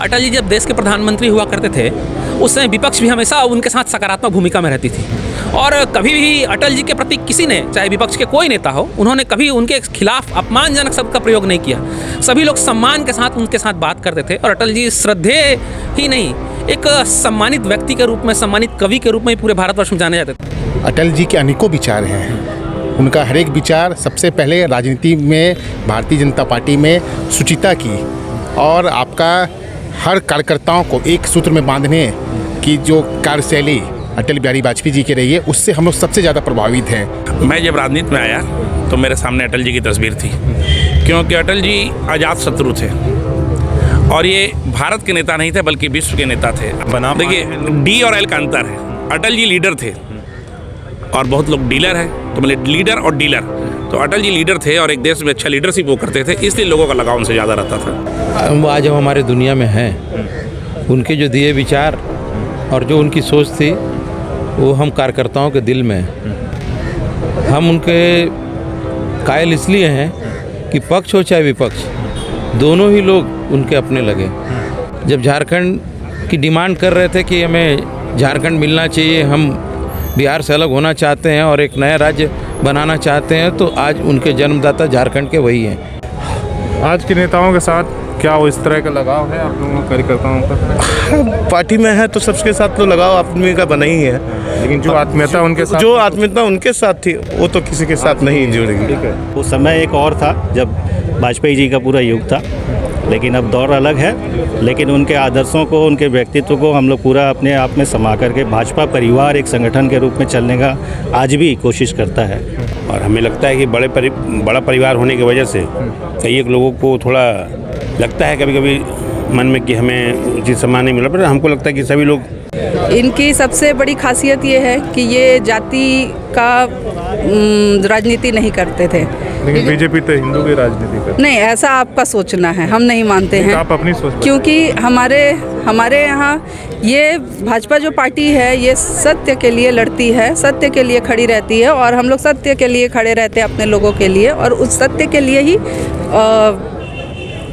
अटल जी जब देश के प्रधानमंत्री हुआ करते थे उस समय विपक्ष भी हमेशा उनके साथ सकारात्मक भूमिका में रहती थी और कभी भी अटल जी के प्रति किसी ने, चाहे विपक्ष के कोई नेता हो, उन्होंने कभी उनके खिलाफ अपमानजनक शब्द का प्रयोग नहीं किया। सभी लोग सम्मान के साथ उनके साथ बात करते थे और अटल जी श्रद्धेय ही नहीं, एक सम्मानित व्यक्ति के रूप में, सम्मानित कवि के रूप में पूरे भारतवर्ष में जाने जाते थे। अटल जी के अनेकों विचार हैं। उनका हर एक विचार सबसे पहले राजनीति में भारतीय जनता पार्टी में शुचिता की और आपका हर कार्यकर्ताओं को एक सूत्र में बांधने की जो कार्यशैली अटल बिहारी वाजपेयी जी की रही है, उससे हम लोग सबसे ज़्यादा प्रभावित हैं। मैं जब राजनीति में आया तो मेरे सामने अटल जी की तस्वीर थी, क्योंकि अटल जी आज़ाद शत्रु थे और ये भारत के नेता नहीं थे बल्कि विश्व के नेता थे। देखिए, डी और एल का अंतर है। अटल जी लीडर थे और बहुत लोग डीलर हैं, तो मतलब लीडर और डीलर। तो अटल जी लीडर थे और एक देश में अच्छा लीडरशिप वो करते थे, इसलिए लोगों का लगाव उनसे ज़्यादा रहता था। वो आज हम हमारे दुनिया में हैं, उनके जो दिए विचार और जो उनकी सोच थी वो हम कार्यकर्ताओं के दिल में हैं। हम उनके कायल इसलिए हैं कि पक्ष हो चाहे विपक्ष, दोनों ही लोग उनके अपने लगे। जब झारखंड की डिमांड कर रहे थे कि हमें झारखंड मिलना चाहिए, हम बिहार से अलग होना चाहते हैं और एक नया राज्य बनाना चाहते हैं, तो आज उनके जन्मदाता झारखंड के वही हैं। आज के नेताओं के साथ क्या वो इस तरह का लगाव है आप लोगों कार्यकर्ताओं का? पार्टी में है तो सबके साथ तो लगाव आदमी का बना ही है, लेकिन जो आत्मीयता उनके साथ, जो आत्मीयता उनके साथ थी वो तो किसी के साथ नहीं जुड़ेगी। वो समय एक और था जब वाजपेयी जी का पूरा युग था, लेकिन अब दौर अलग है। लेकिन उनके आदर्शों को, उनके व्यक्तित्व को हम लोग पूरा अपने आप में समा करके भाजपा परिवार एक संगठन के रूप में चलने का आज भी कोशिश करता है। और हमें लगता है कि बड़ा परिवार होने की वजह से कई एक लोगों को थोड़ा लगता है कभी कभी मन में कि हमें उचित सम्मान नहीं मिला, पर हमको लगता है कि सभी लोग। इनकी सबसे बड़ी खासियत ये है कि ये जाति का राजनीति नहीं करते थे। लेकिन बीजेपी तो हिंदू की राजनीति करती नहीं, ऐसा आपका सोचना है, हम नहीं मानते हैं। आप अपनी सोच, क्योंकि हमारे यहाँ ये भाजपा जो पार्टी है ये सत्य के लिए लड़ती है, सत्य के लिए खड़ी रहती है और हम लोग सत्य के लिए खड़े रहते हैं अपने लोगों के लिए, और उस सत्य के लिए ही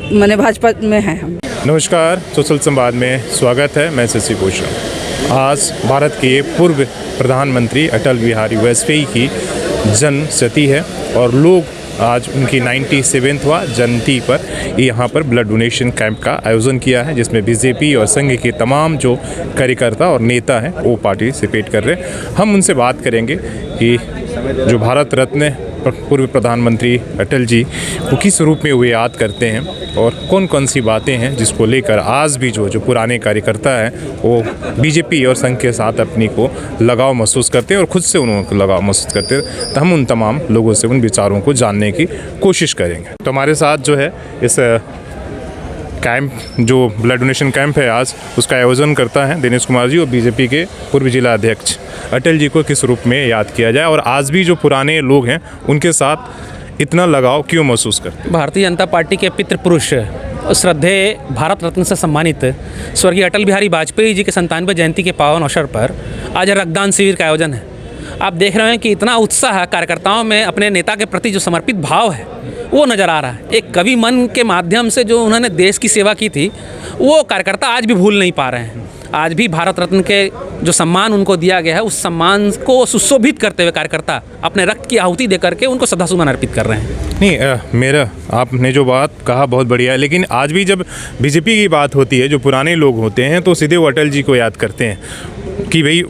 मैंने भाजपा में है हम। नमस्कार, सोशल संवाद में स्वागत है। मैं शशि भूषण। आज भारत के पूर्व प्रधानमंत्री अटल बिहारी वाजपेयी की जन्म शती है और लोग आज उनकी 97वां जयंती पर यहाँ पर ब्लड डोनेशन कैंप का आयोजन किया है, जिसमें बीजेपी और संघ के तमाम जो कार्यकर्ता और नेता हैं वो पार्टिसिपेट कर रहे हैं। हम उनसे बात करेंगे कि जो भारत रत्न पूर्व प्रधानमंत्री अटल जी को किस रूप में वो याद करते हैं और कौन कौन सी बातें हैं जिसको लेकर आज भी जो पुराने कार्यकर्ता हैं वो बीजेपी और संघ के साथ अपनी को लगाव महसूस करते हैं और ख़ुद से उनको लगाव महसूस करते हैं। तो हम उन तमाम लोगों से उन विचारों को जानने की कोशिश करेंगे। तो हमारे साथ जो है इस कैंप, जो ब्लड डोनेशन कैंप है आज, उसका आयोजन करता है दिनेश कुमार जी और बीजेपी के पूर्व जिला अध्यक्ष। अटल जी को किस रूप में याद किया जाए और आज भी जो पुराने लोग हैं उनके साथ इतना लगाव क्यों महसूस करते हैं? भारतीय जनता पार्टी के पितृ पुरुष, श्रद्धेय भारत रत्न से सम्मानित स्वर्गीय अटल बिहारी वाजपेयी जी के 97वें जयंती के पावन अवसर पर आज रक्तदान शिविर का आयोजन है। आप देख रहे हैं कि इतना उत्साह कार्यकर्ताओं में अपने नेता के प्रति जो समर्पित भाव है वो नज़र आ रहा है। एक कवि मन के माध्यम से जो उन्होंने देश की सेवा की थी वो कार्यकर्ता आज भी भूल नहीं पा रहे हैं। आज भी भारत रत्न के जो सम्मान उनको दिया गया है उस सम्मान को सुशोभित करते हुए कार्यकर्ता अपने रक्त की आहुति दे करके उनको श्रद्धासुमन अर्पित कर रहे हैं। नहीं, मेरा आपने जो बात कहा बहुत बढ़िया है, लेकिन आज भी जब बीजेपी की बात होती है, जो पुराने लोग होते हैं तो सीधे वो अटल जी को याद करते हैं कि भाई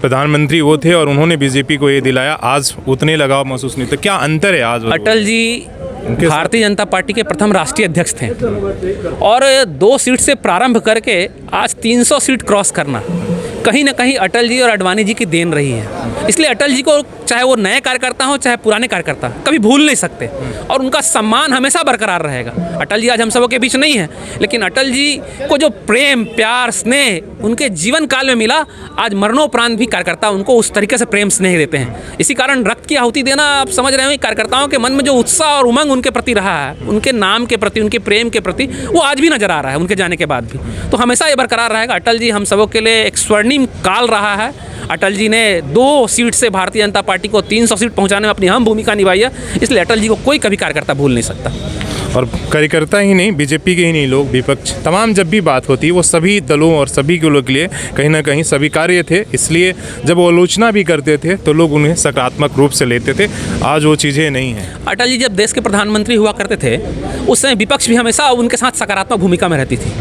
प्रधानमंत्री वो थे और उन्होंने बीजेपी को ये दिलाया। आज उतने लगाव महसूस नहीं, तो क्या अंतर है आज? अटल जी भारतीय जनता पार्टी के प्रथम राष्ट्रीय अध्यक्ष थे और 2 सीट से प्रारंभ करके आज 300 सीट क्रॉस करना कहीं ना कहीं अटल जी और आडवाणी जी की देन रही है। इसलिए अटल जी को चाहे वो नए कार्यकर्ता हो चाहे पुराने कार्यकर्ता कभी भूल नहीं सकते और उनका सम्मान हमेशा बरकरार रहेगा। अटल जी आज हम सबों के बीच नहीं है, लेकिन अटल जी को जो प्रेम, प्यार, स्नेह उनके जीवन काल में मिला, आज मरणोपरांत भी कार्यकर्ता उनको उस तरीके से प्रेम स्नेह देते हैं। इसी कारण रक्त की आहुति देना, आप समझ रहे हो, कार्यकर्ताओं के मन में जो उत्साह और उमंग उनके प्रति रहा है, उनके नाम के प्रति, उनके प्रेम के प्रति, वो आज भी नजर आ रहा है उनके जाने के बाद भी। तो हमेशा ये बरकरार रहेगा। अटल जी हम सबों के लिए एक स्वर्णिम काल रहा है अटल जी ने 2 सीट से भारतीय जनता पार्टी को 300 सीट पहुंचाने में अपनी अहम भूमिका निभाई है, इसलिए अटल जी को कोई कभी कार्यकर्ता भूल नहीं सकता। और कार्यकर्ता ही नहीं, बीजेपी के ही नहीं, लोग विपक्ष तमाम जब भी बात होती है वो सभी दलों और सभी के लोग के लिए कहीं ना कहीं स्वीकार्य थे, इसलिए जब वो आलोचना भी करते थे तो लोग उन्हें सकारात्मक रूप से लेते थे। आज वो चीज़ें नहीं हैं। अटल जी जब देश के प्रधानमंत्री हुआ करते थे उस समय विपक्ष भी हमेशा उनके साथ सकारात्मक भूमिका में रहती थी,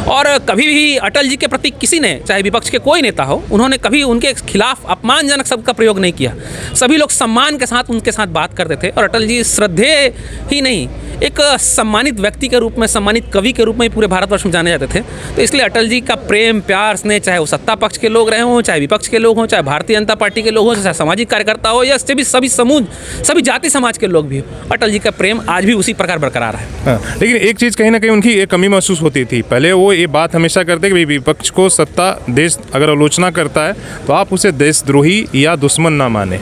और कभी भी अटल जी के प्रति किसी ने, चाहे विपक्ष के कोई नेता हो, उन्होंने कभी उनके खिलाफ अपमानजनक शब्द का प्रयोग नहीं किया। सभी लोग सम्मान के साथ उनके साथ बात करते थे, और अटल जी श्रद्धेय ही नहीं, एक सम्मानित व्यक्ति के रूप में, सम्मानित कवि के रूप में पूरे भारतवर्ष में जाने जाते थे। तो इसलिए अटल जी का प्रेम प्यार स्नेह, चाहे वो सत्ता पक्ष के लोग रहे हों, चाहे विपक्ष के लोग हों, चाहे भारतीय जनता पार्टी के लोग हों, चाहे सामाजिक कार्यकर्ता हो, या सभी समूह, सभी जाति समाज के लोग भी हो, अटल जी का प्रेम आज भी उसी प्रकार बरकरार है। हाँ, लेकिन एक चीज़ कहीं ना कहीं उनकी एक कमी महसूस होती थी। पहले वो ये बात हमेशा करते कि विपक्ष को सत्ता देश अगर आलोचना करता है तो आप उसे देशद्रोही या दुश्मन ना माने,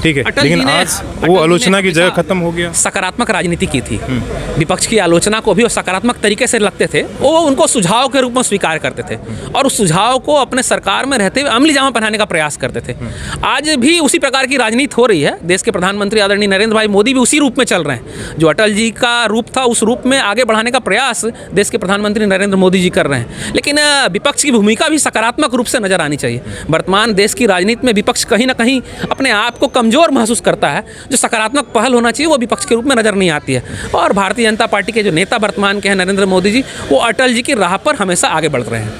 ठीक है, लेकिन आज वो आलोचना की जगह खत्म हो गया। सकारात्मक राजनीति की थी, विपक्ष की आलोचना को भी वो सकारात्मक तरीके से लगते थे, वो उनको सुझाव के रूप में स्वीकार करते थे, और उस सुझाव को अपने सरकार में रहते हुए अमली जामा पहनाने का प्रयास करते थे। आज भी उसी प्रकार की राजनीति हो रही है। देश के प्रधानमंत्री आदरणीय नरेंद्र भाई मोदी भी उसी रूप में चल रहे हैं। जो अटल जी का रूप था उस रूप में आगे बढ़ाने का प्रयास देश के प्रधानमंत्री नरेंद्र मोदी जी कर रहे हैं, लेकिन विपक्ष की भूमिका भी सकारात्मक रूप से नजर आनी चाहिए। वर्तमान देश की राजनीति में विपक्ष कहीं ना कहीं अपने आप को कमजोर महसूस करता है। जो सकारात्मक पहल होना चाहिए वो विपक्ष के रूप में नजर नहीं आती है, और भारतीय जनता पार्टी के जो नेता वर्तमान के हैं नरेंद्र मोदी जी, वो अटल जी की राह पर हमेशा आगे बढ़ रहे हैं।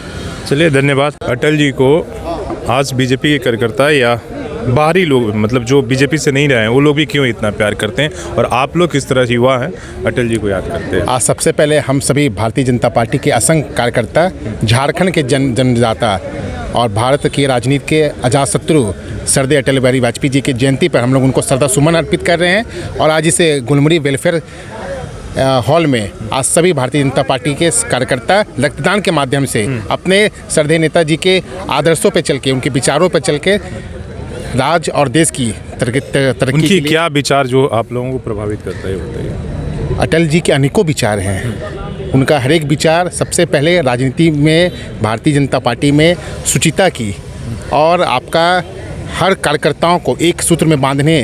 चलिए, धन्यवाद। अटल जी को आज बीजेपी के कार्यकर्ता या बाहरी लोग, मतलब जो बीजेपी से नहीं रहे हैं, वो लोग भी क्यों इतना प्यार करते हैं, और आप लोग किस तरह युवा हैं अटल जी को याद करते हैं? आज सबसे पहले हम सभी भारतीय जनता पार्टी के असंख्य कार्यकर्ता, झारखंड के जन्मदाता और भारत की राजनीति के अजातशत्रु सरदार अटल बिहारी वाजपेयी जी की जयंती पर हम लोग उनको श्रद्धा सुमन अर्पित कर रहे हैं। और आज इसे गुलमरी वेलफेयर हॉल में आज सभी भारतीय जनता पार्टी के कार्यकर्ता रक्तदान के माध्यम से अपने श्रद्धेय नेताजी के आदर्शों पर चल के, उनके विचारों पर चल के राज्य और देश की तरक्की उनकी क्या विचार जो आप लोगों को प्रभावित करता है, बताइए। अटल जी के अनेकों विचार हैं। उनका हर एक विचार सबसे पहले राजनीति में, भारतीय जनता पार्टी में शुचिता की और आपका हर कार्यकर्ताओं को एक सूत्र में बांधने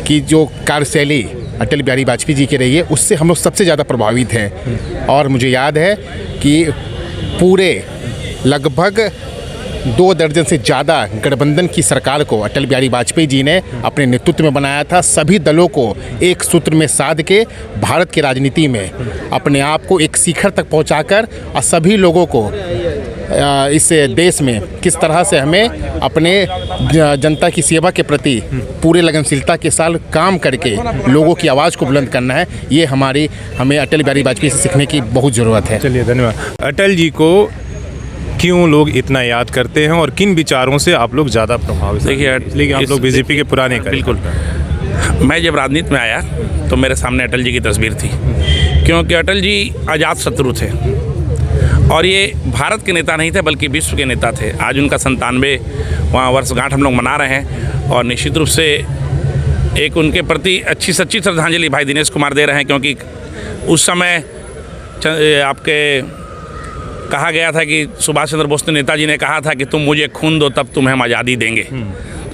की जो कार्यशैली अटल बिहारी वाजपेयी जी की रही है, उससे हम लोग सबसे ज़्यादा प्रभावित हैं। और मुझे याद है कि पूरे लगभग 2 दर्जन से ज़्यादा गठबंधन की सरकार को अटल बिहारी वाजपेयी जी ने अपने नेतृत्व में बनाया था। सभी दलों को एक सूत्र में साध के भारत की राजनीति में अपने आप को एक शिखर तक पहुंचाकर और सभी लोगों को इस देश में किस तरह से हमें अपने जनता की सेवा के प्रति पूरे लगनशीलता के साथ काम करके लोगों की आवाज़ को बुलंद करना है, ये हमें अटल बिहारी वाजपेयी से सीखने की बहुत ज़रूरत है। चलिए, धन्यवाद। अटल जी को क्यों लोग इतना याद करते हैं और किन विचारों से आप लोग ज़्यादा प्रभावित? देखिए, इसलिए आप लोग बीजेपी के पुराने बिल्कुल। मैं जब राजनीति में आया तो मेरे सामने अटल जी की तस्वीर थी, क्योंकि अटल जी अजात शत्रु थे, और ये भारत के नेता नहीं थे बल्कि विश्व के नेता थे। आज उनका 97वां वर्षगांठ हम लोग मना रहे हैं, और निश्चित रूप से एक उनके प्रति अच्छी सच्ची श्रद्धांजलि भाई दिनेश कुमार दे रहे हैं, क्योंकि उस समय आपके कहा गया था कि सुभाष चंद्र बोस ने, नेताजी ने कहा था कि तुम मुझे खून दो तब तुम्हें हम आज़ादी देंगे।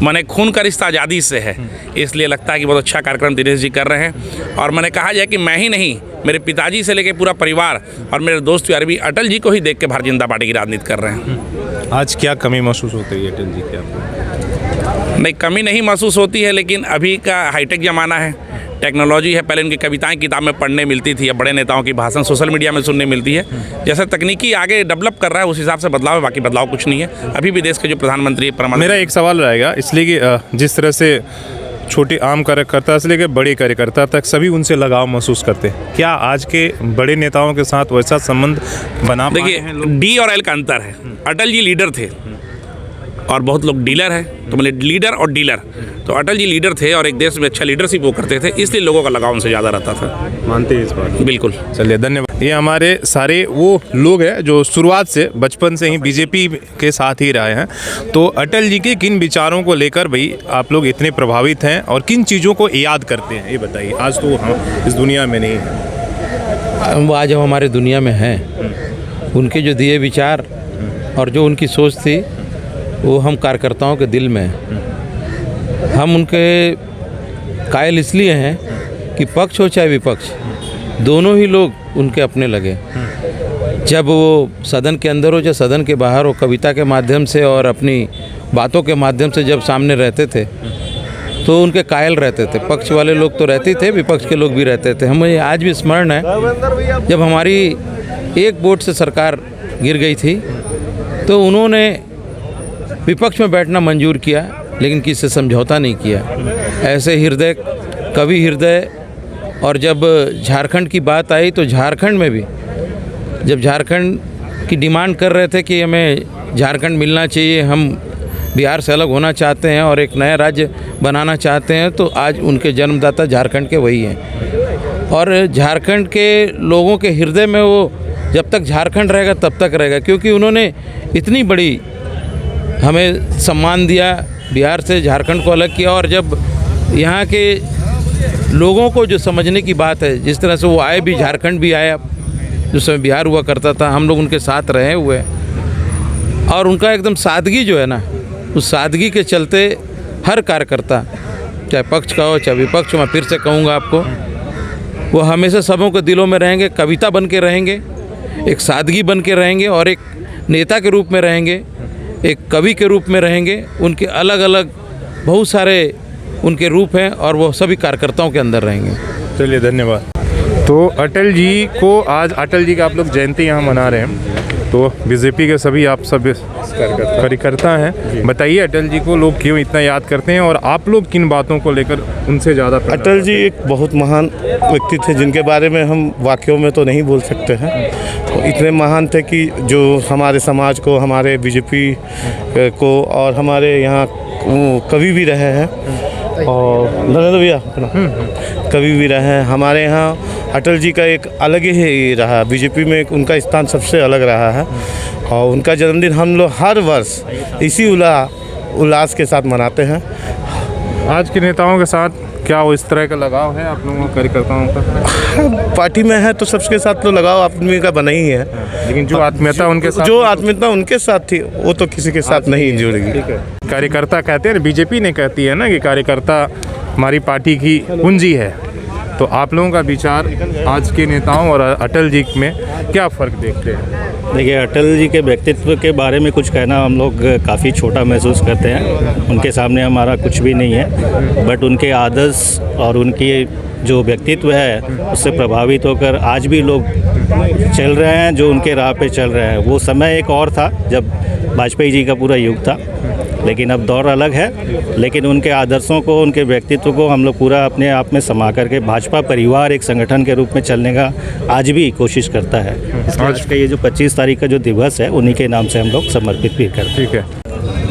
मैंने खून का रिश्ता आज़ादी से है, इसलिए लगता है कि बहुत अच्छा कार्यक्रम दिनेश जी कर रहे हैं। और मैंने कहा जाए कि मैं ही नहीं, मेरे पिताजी से लेकर पूरा परिवार और मेरे दोस्त यार भी अटल जी को ही देख के भारतीय जनता पार्टी की राजनीति कर रहे हैं। आज क्या कमी महसूस होती है अटल जी की आपको? नहीं, कमी नहीं महसूस होती है, लेकिन अभी का हाईटेक ज़माना है, टेक्नोलॉजी है। पहले उनकी कविताएं किताब में पढ़ने मिलती थी, अब बड़े नेताओं की भाषण सोशल मीडिया में सुनने मिलती है। जैसे तकनीकी आगे डेवलप कर रहा है उस हिसाब से बदलाव है, बाकी बदलाव कुछ नहीं है। अभी भी देश के जो प्रधानमंत्री मेरा एक सवाल रहेगा, इसलिए कि जिस तरह से छोटे आम कार्यकर्ता से लेकर बड़े कार्यकर्ता तक सभी उनसे लगाव महसूस करते हैं, क्या आज के बड़े नेताओं के साथ वैसा संबंध बना? देखिए, डी और एल का अंतर है। अटल जी लीडर थे और बहुत लोग डीलर हैं, तो मतलब लीडर और डीलर। तो अटल जी लीडर थे और एक देश में अच्छा लीडरशिप वो करते थे, इसलिए लोगों का लगाव उनसे ज़्यादा रहता था। मानते हैं इस बात? बिल्कुल। चलिए, धन्यवाद। ये हमारे सारे वो लोग हैं जो शुरुआत से बचपन से ही बीजेपी के साथ ही रहे हैं। तो अटल जी के किन विचारों को लेकर भाई आप लोग इतने प्रभावित हैं और किन चीज़ों को याद करते हैं, ये बताइए। आज तो हम इस दुनिया में नहीं हैं, वो आज हम हमारे दुनिया में हैं। उनके जो दिए विचार और जो उनकी सोच थी वो हम कार्यकर्ताओं के दिल में है। हम उनके कायल इसलिए हैं कि पक्ष हो चाहे विपक्ष, दोनों ही लोग उनके अपने लगे। जब वो सदन के अंदर हो चाहे सदन के बाहर हो, कविता के माध्यम से और अपनी बातों के माध्यम से जब सामने रहते थे तो उनके कायल रहते थे। पक्ष वाले लोग तो रहते थे, विपक्ष के लोग भी रहते थे। हमें आज भी स्मरण है जब हमारी एक वोट से सरकार गिर गई थी तो उन्होंने विपक्ष में बैठना मंजूर किया, लेकिन किसी से समझौता नहीं किया। ऐसे हृदय, कवि हृदय। और जब झारखंड की बात आई तो झारखंड में भी जब झारखंड की डिमांड कर रहे थे कि हमें झारखंड मिलना चाहिए, हम बिहार से अलग होना चाहते हैं और एक नया राज्य बनाना चाहते हैं, तो आज उनके जन्मदाता झारखंड के वही हैं। और झारखंड के लोगों के हृदय में वो जब तक झारखंड रहेगा तब तक रहेगा, क्योंकि उन्होंने इतनी बड़ी हमें सम्मान दिया, बिहार से झारखंड को अलग किया। और जब यहाँ के लोगों को जो समझने की बात है, जिस तरह से वो आए भी, झारखंड भी आया, जिस समय बिहार हुआ करता था, हम लोग उनके साथ रहे हुए। और उनका एकदम सादगी जो है ना, उस सादगी के चलते हर कार्यकर्ता, चाहे पक्ष का हो चाहे विपक्ष, मैं फिर से कहूँगा आपको, वो हमेशा सबों के दिलों में रहेंगे, कविता बन के रहेंगे, एक सादगी बन के रहेंगे और एक नेता के रूप में रहेंगे, एक कवि के रूप में रहेंगे। उनके अलग अलग बहुत सारे उनके रूप हैं और वो सभी कार्यकर्ताओं के अंदर रहेंगे। चलिए, धन्यवाद। तो अटल जी को आज, अटल जी का आप लोग जयंती यहाँ मना रहे हैं, तो बीजेपी के सभी आप सब कार्यकर्ता हैं। बताइए, अटल जी को लोग क्यों इतना याद करते हैं और आप लोग किन बातों को लेकर उनसे ज़्यादा? अटल जी एक बहुत महान व्यक्ति थे जिनके बारे में हम वाक्यों में तो नहीं बोल सकते हैं। तो इतने महान थे कि जो हमारे समाज को, हमारे बीजेपी को और हमारे यहाँ कवि भी रहे हैं और नरेंद्र भैया कवि भी रहे हैं। हमारे यहाँ अटल जी का एक अलग ही रहा, बीजेपी में उनका स्थान सबसे अलग रहा है। और उनका जन्मदिन हम लोग हर वर्ष इसी उल्लास के साथ मनाते हैं। आज के नेताओं के साथ क्या वो इस तरह का लगाव है आप लोगों कार्यकर्ताओं का? पार्टी में है तो सबके साथ तो लगाव आदमी का बना ही है, लेकिन जो आत्मीयता उनके साथ, जो आत्मीयता उनके साथ थी वो तो किसी के साथ नहीं जुड़ेगी। ठीक है। कार्यकर्ता कहते हैं, बीजेपी ने कहती है ना कि कार्यकर्ता हमारी पार्टी की पूंजी है। तो आप लोगों का विचार आज के नेताओं और अटल जी में क्या फ़र्क देखते हैं? देखिए, अटल जी के व्यक्तित्व के बारे में कुछ कहना हम लोग काफ़ी छोटा महसूस करते हैं। उनके सामने हमारा कुछ भी नहीं है, बट उनके आदर्श और उनकी जो व्यक्तित्व है उससे प्रभावित होकर आज भी लोग चल रहे हैं, जो उनके राह पे चल रहे हैं। वो समय एक और था जब वाजपेयी जी का पूरा युग था, लेकिन अब दौर अलग है। लेकिन उनके आदर्शों को, उनके व्यक्तित्व को हम लोग पूरा अपने आप में समा करके भाजपा परिवार एक संगठन के रूप में चलने का आज भी कोशिश करता है। आज का ये जो 25 तारीख का जो दिवस है उन्हीं के नाम से हम लोग समर्पित भी करते हैं। ठीक है।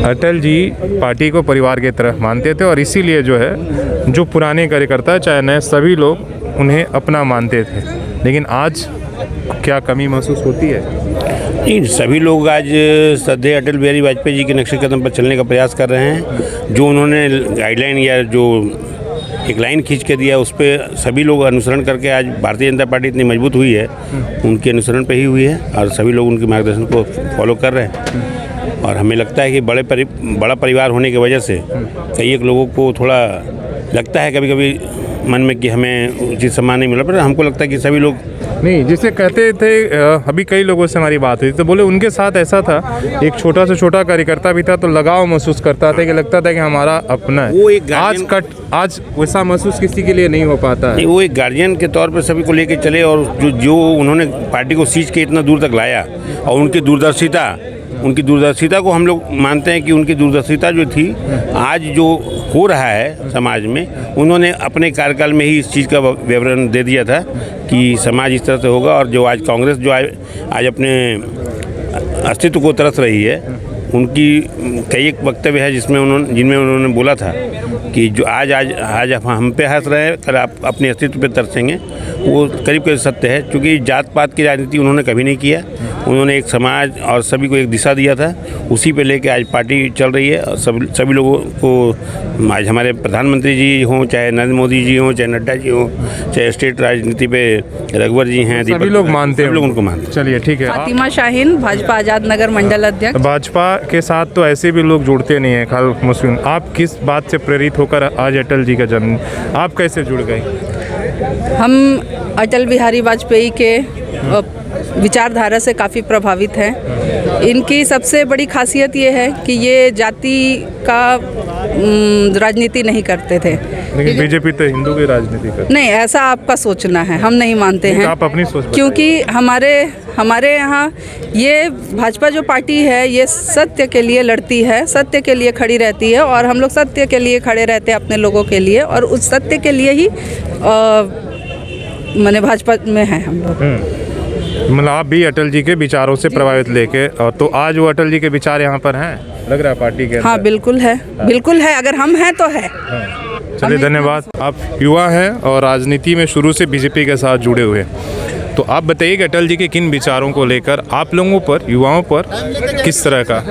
अटल जी पार्टी को परिवार की तरह मानते थे और इसीलिए जो है, जो पुराने कार्यकर्ता चाहे नए, सभी लोग उन्हें अपना मानते थे। लेकिन आज क्या कमी महसूस होती है? नहीं, सभी लोग आज श्रद्धेय अटल बिहारी वाजपेयी जी के नक्शे कदम पर चलने का प्रयास कर रहे हैं। जो उन्होंने गाइडलाइन या जो एक लाइन खींच के दिया, उस पर सभी लोग अनुसरण करके आज भारतीय जनता पार्टी इतनी मजबूत हुई है, उनके अनुसरण पे ही हुई है और सभी लोग उनके मार्गदर्शन को फॉलो कर रहे हैं। और हमें लगता है कि बड़ा परिवार होने की वजह से कई एक लोगों को थोड़ा लगता है कभी कभी मन में कि हमें उचित सम्मान नहीं मिला, पर हमको लगता है कि सभी लोग नहीं, जिसे कहते थे, अभी कई लोगों से हमारी बात हुई तो बोले उनके साथ ऐसा था, एक छोटा से छोटा कार्यकर्ता भी था तो लगाव महसूस करता था कि लगता था कि हमारा अपना है। वो एक आज वैसा महसूस किसी के लिए नहीं हो पाता है। वो एक गार्जियन के तौर पर सभी को लेके चले और जो उन्होंने पार्टी को सींच के इतना दूर तक लाया और उनकी दूरदर्शिता को हम लोग मानते हैं कि उनकी दूरदर्शिता जो थी, आज जो हो रहा है समाज में, उन्होंने अपने कार्यकाल में ही इस चीज़ का विवरण दे दिया था कि समाज इस तरह से होगा। और जो आज कांग्रेस जो आज अपने अस्तित्व को तरस रही है, उनकी कई एक वक्तव्य है जिनमें उन्होंने बोला था कि जो आज हम पे हंस रहे हैं, कल आप अपने अस्तित्व पे तरसेंगे। वो करीब करीब सत्य है, क्योंकि जात पात की राजनीति उन्होंने कभी नहीं किया। उन्होंने एक समाज और सभी को एक दिशा दिया था, उसी पे लेके आज पार्टी चल रही है। और सभी लोगों को आज हमारे प्रधानमंत्री जी हों, चाहे नरेंद्र मोदी जी हों, चाहे नड्डा जी हों, चाहे स्टेट राजनीति पे रघुवर जी हैं, सभी लोग मानते हैं, लोग उनको मानते हैं। चलिए, ठीक है। फातिमा शाहीन, भाजपा आज़ाद नगर मंडल अध्यक्ष। भाजपा के साथ तो ऐसे भी लोग जुड़ते नहीं हैं, खाल मुस्लिम। आप किस बात से प्रेरित होकर आज अटल जी का जन्म, आप कैसे जुड़ गए? हम अटल बिहारी वाजपेयी के विचारधारा से काफ़ी प्रभावित हैं। इनकी सबसे बड़ी खासियत ये है कि ये जाति का राजनीति नहीं करते थे। लेकिन बीजेपी तो हिंदू की राजनीति करती है। नहीं, ऐसा आपका सोचना है, हम नहीं मानते हैं। आप अपनी सोच बताइए। क्योंकि हमारे यहाँ ये भाजपा जो पार्टी है ये सत्य के लिए लड़ती है, सत्य के लिए खड़ी रहती है, और हम लोग सत्य के लिए खड़े रहते हैं अपने लोगों के लिए, और उस सत्य के लिए ही माने भाजपा में हैं हम लोग। मतलब आप भी अटल जी के विचारों से प्रभावित लेके, और तो आज वो अटल जी के विचार यहाँ पर हैं, लग रहा है पार्टी के हाँ, बिल्कुल है, बिल्कुल है। अगर हम हैं तो है। चलिए, धन्यवाद। आप युवा हैं और राजनीति में शुरू से बीजेपी के साथ जुड़े हुए, तो आप बताइए कि अटल जी के किन विचारों को लेकर आप लोगों पर, युवाओं पर किस तरह का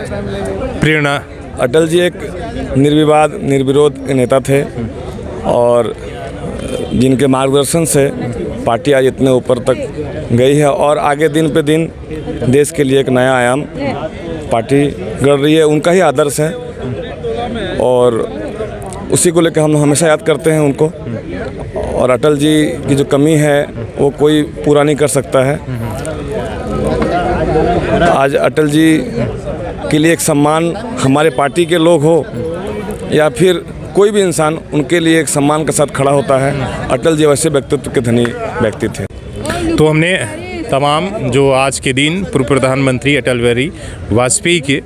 प्रेरणा? अटल जी एक निर्विवाद निर्विरोध नेता थे, और जिनके मार्गदर्शन से पार्टी आज इतने ऊपर तक गई है, और आगे दिन पे दिन देश के लिए एक नया आयाम पार्टी गढ़ रही है। उनका ही आदर्श है, और उसी को लेकर हम हमेशा याद करते हैं उनको। और अटल जी की जो कमी है वो कोई पूरा नहीं कर सकता है। आज अटल जी के लिए एक सम्मान, हमारे पार्टी के लोग हो या फिर कोई भी इंसान, उनके लिए एक सम्मान के साथ खड़ा होता है। अटल जी वैसे व्यक्तित्व के धनी व्यक्ति थे। तो हमने तमाम जो आज के दिन पूर्व प्रधानमंत्री अटल बिहारी वाजपेयी के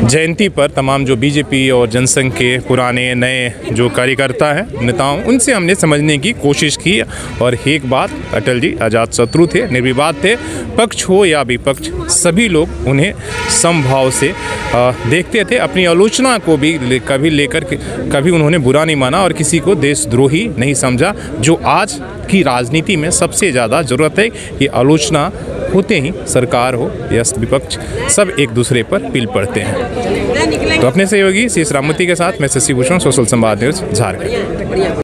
जयंती पर तमाम जो बीजेपी और जनसंघ के पुराने नए जो कार्यकर्ता हैं, नेताओं, उनसे हमने समझने की कोशिश की। और एक बात, अटल जी अजात शत्रु थे, निर्विवाद थे। पक्ष हो या विपक्ष, सभी लोग उन्हें समभाव से देखते थे। अपनी आलोचना को भी कभी उन्होंने बुरा नहीं माना, और किसी को देशद्रोही नहीं समझा, जो आज की राजनीति में सबसे ज़्यादा ज़रूरत है। ये आलोचना होते ही सरकार हो या विपक्ष, सब एक दूसरे पर पिल पड़ते हैं। तो अपने सहयोगी सी राममूर्ति के साथ मैं शशि भूषण, सोशल संवाद न्यूज़, झारखंड।